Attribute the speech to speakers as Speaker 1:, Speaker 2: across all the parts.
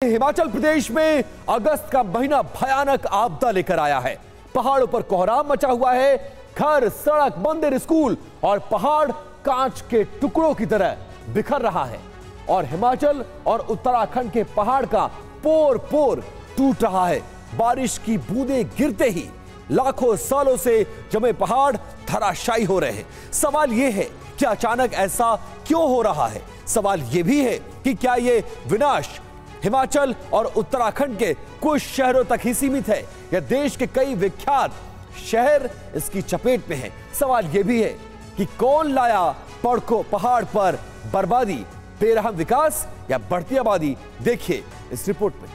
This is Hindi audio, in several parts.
Speaker 1: हिमाचल प्रदेश में अगस्त का महीना भयानक आपदा लेकर आया है। पहाड़ों पर कोहराम मचा हुआ है। घर, सड़क, मंदिर, स्कूल और पहाड़ कांच के टुकड़ों की तरह बिखर रहा है और हिमाचल और उत्तराखंड के पहाड़ का पोर पोर टूट रहा है। बारिश की बूंदें गिरते ही लाखों सालों से जमे पहाड़ धराशायी हो रहे हैं। सवाल यह है कि अचानक ऐसा क्यों हो रहा है। सवाल यह भी है कि क्या यह विनाश हिमाचल और उत्तराखंड के कुछ शहरों तक ही सीमित है या देश के कई विख्यात शहर इसकी चपेट में हैं। सवाल यह भी है कि कौन लाया पहाड़ पर बर्बादी, बेरहम विकास या बढ़ती आबादी। देखिए इस रिपोर्ट में।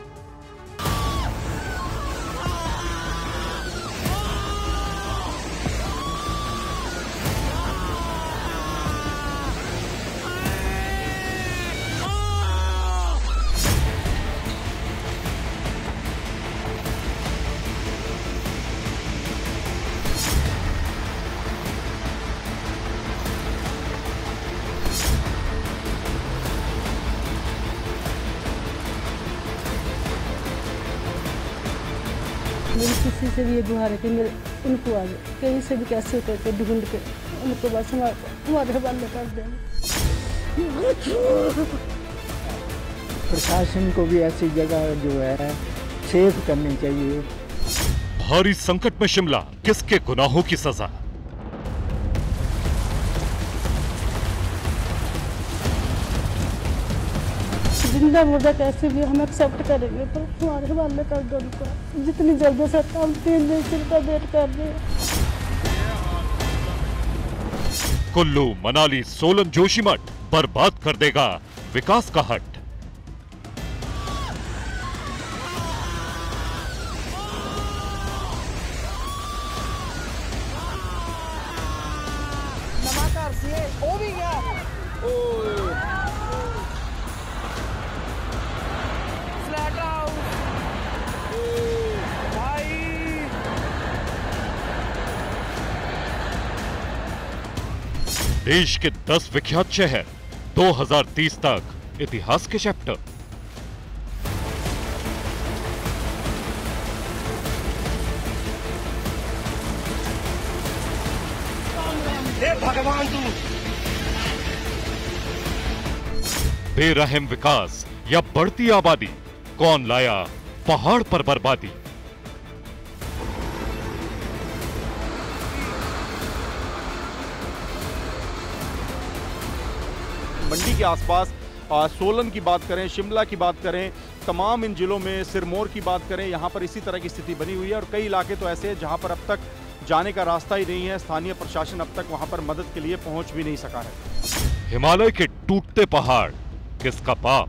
Speaker 2: मेरी किसी से भी ये गुहार है कि मेरे उनको आ जाए, कहीं से भी कैसे करके ढूंढ के उनको बस हमारे हवाले कर दें।
Speaker 3: प्रशासन को भी ऐसी जगह जो है सेफ करनी चाहिए।
Speaker 4: भारी संकट में शिमला, किसके गुनाहों की सजा।
Speaker 2: जिंदा मुर्दा कैसे भी हम एक्सेप्ट करेंगे, तो हमारे हवाले कर दो उनको। जितनी जल्द हो सकता हम 3 दिन से उनका वेट कर रहे हैं।
Speaker 4: कुल्लू, मनाली, सोलन, जोशीमठ बर्बाद कर देगा विकास का हट। देश के 10 विख्यात शहर 2030 तक इतिहास के चैप्टर। हे भगवान तू। बेरहम विकास या बढ़ती आबादी, कौन लाया पहाड़ पर बर्बादी।
Speaker 5: मंडी के आसपास सोलन की बात करें, शिमला की बात करें, तमाम इन जिलों में सिरमौर की बात करें, यहाँ पर इसी तरह की स्थिति बनी हुई है और कई इलाके तो ऐसे हैं जहाँ पर अब तक जाने का रास्ता ही नहीं है। स्थानीय प्रशासन अब तक वहाँ पर मदद के लिए पहुँच भी नहीं सका है।
Speaker 4: हिमालय के टूटते पहाड़, किसका पाप,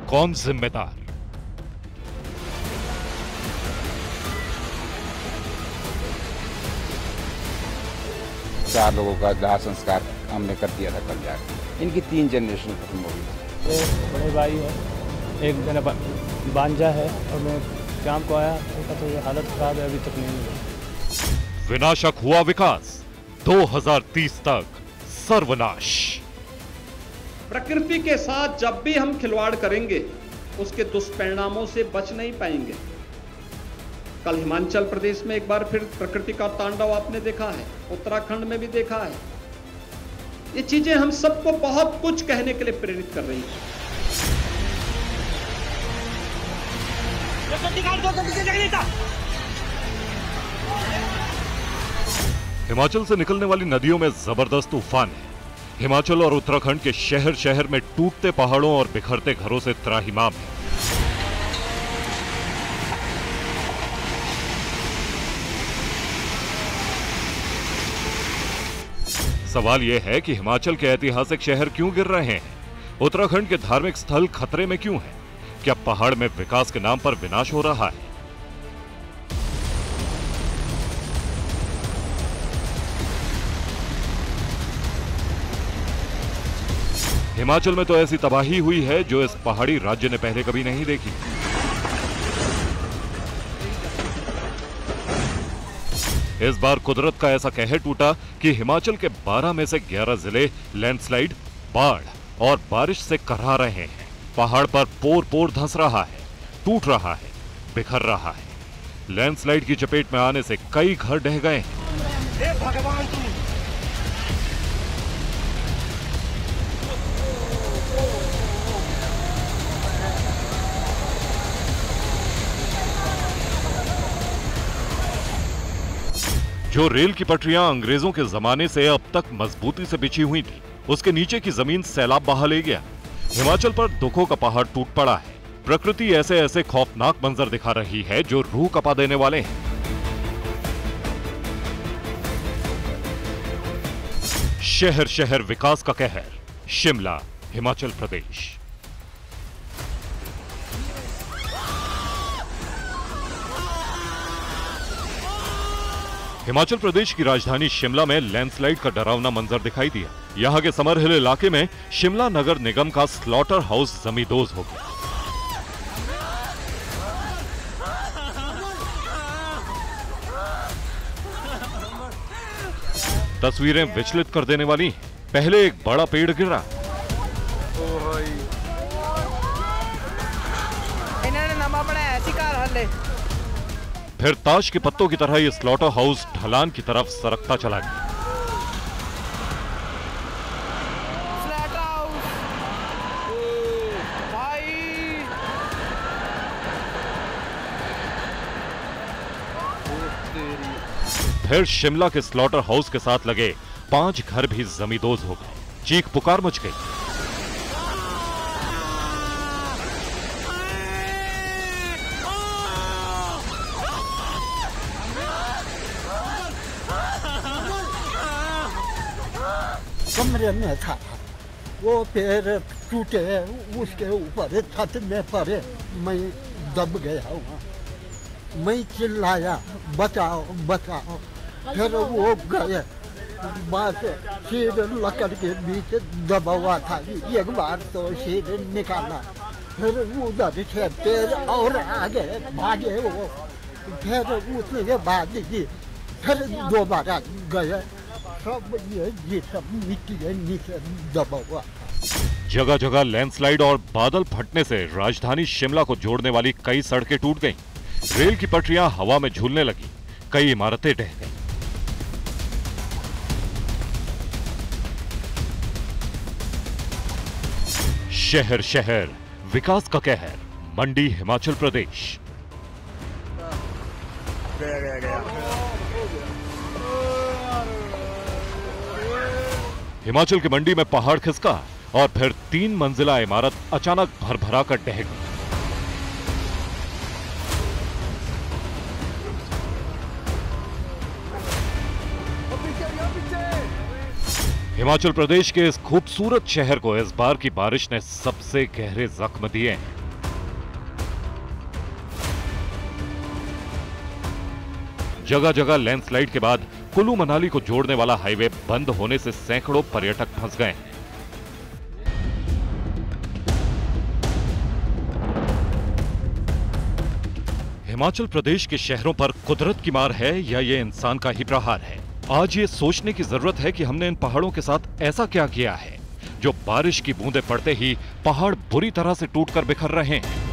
Speaker 4: कौन जिम्मेदार।
Speaker 6: चार लोगों का दाह संस्कार हमने कर दिया था कल जाकर। इनकी 3 जनरेशन खत्म हो गई।
Speaker 3: एक बड़े भाई है, एक मेरा बांजा है और मैं शाम को आया, उनका तो ये हालत खराब है, अभी तक नहीं मिला।
Speaker 4: विनाशक हुआ विकास, 2030 तक सर्वनाश।
Speaker 7: प्रकृति के साथ जब भी हम खिलवाड़ करेंगे उसके दुष्परिणामों से बच नहीं पाएंगे। कल हिमाचल प्रदेश में एक बार फिर प्रकृति का तांडव आपने देखा है, उत्तराखंड में भी देखा है। ये चीजें हम सबको बहुत कुछ कहने के लिए प्रेरित कर रही हैं।
Speaker 4: हिमाचल से निकलने वाली नदियों में जबरदस्त तूफान है। हिमाचल और उत्तराखंड के शहर शहर में टूटते पहाड़ों और बिखरते घरों से त्राहिमाम है। सवाल यह है कि हिमाचल के ऐतिहासिक शहर क्यों गिर रहे हैं, उत्तराखंड के धार्मिक स्थल खतरे में क्यों हैं, क्या पहाड़ में विकास के नाम पर विनाश हो रहा है। हिमाचल में तो ऐसी तबाही हुई है जो इस पहाड़ी राज्य ने पहले कभी नहीं देखी। इस बार कुदरत का ऐसा कहर टूटा कि हिमाचल के 12 में से 11 जिले लैंडस्लाइड, बाढ़ और बारिश से करहा रहे हैं। पहाड़ पर पोर पोर धंस रहा है। टूट रहा है, बिखर रहा है। लैंडस्लाइड की चपेट में आने से कई घर ढह गए हैं। जो रेल की पटरियां अंग्रेजों के जमाने से अब तक मजबूती से बिछी हुई थी, उसके नीचे की जमीन सैलाब बहा ले गया। हिमाचल पर दुखों का पहाड़ टूट पड़ा है। प्रकृति ऐसे ऐसे खौफनाक मंजर दिखा रही है जो रूह कपा देने वाले हैं। शहर शहर विकास का कहर, शिमला, हिमाचल प्रदेश। हिमाचल प्रदेश की राजधानी शिमला में लैंडस्लाइड का डरावना मंजर दिखाई दिया। यहां के समर हिल इलाके में शिमला नगर निगम का स्लॉटर हाउस जमींदोज हो गया। तस्वीरें विचलित कर देने वाली हैं। पहले एक बड़ा पेड़ गिरा, फिर ताश के पत्तों की तरह यह स्लॉटर हाउस ढलान की तरफ सरकता चला गया। फिर शिमला के स्लॉटर हाउस के साथ लगे 5 घर भी जमींदोज हो गए। चीख पुकार मच गई।
Speaker 8: कमरे में था, वो पैर टूटे, उसके ऊपर छत में पड़े, मैं दब गया वहाँ। मैं चिल्लाया बचाओ बचाओ, फिर वो गए। बस सिर लकड़ के बीच दबा हुआ था, एक बार तो सिर निकाला, फिर उधर से पैर और आगे भागे वो, फिर उसके बाद फिर दोबारा गए। सब ये सब मिट्टी के नीचे दबा हुआ।
Speaker 4: जगह जगह लैंडस्लाइड और बादल फटने से राजधानी शिमला को जोड़ने वाली कई सड़कें टूट गईं। रेल की पटरियां हवा में झूलने लगी, कई इमारतें ढह गईं। शहर शहर विकास का कहर, मंडी, हिमाचल प्रदेश। हिमाचल की मंडी में पहाड़ खिसका और फिर 3 मंजिला इमारत अचानक भरभरा कर ढह गई। हिमाचल प्रदेश के इस खूबसूरत शहर को इस बार की बारिश ने सबसे गहरे जख्म दिए हैं। जगह जगह लैंडस्लाइड के बाद कुल्लू मनाली को जोड़ने वाला हाईवे बंद होने से सैकड़ों पर्यटक फंस गए हैं। हिमाचल प्रदेश के शहरों पर कुदरत की मार है या ये इंसान का ही प्रहार है? आज ये सोचने की जरूरत है कि हमने इन पहाड़ों के साथ ऐसा क्या किया है जो बारिश की बूंदें पड़ते ही पहाड़ बुरी तरह से टूटकर बिखर रहे हैं।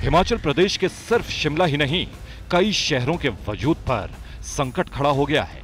Speaker 4: हिमाचल प्रदेश के सिर्फ शिमला ही नहीं, कई शहरों के वजूद पर संकट खड़ा हो गया है।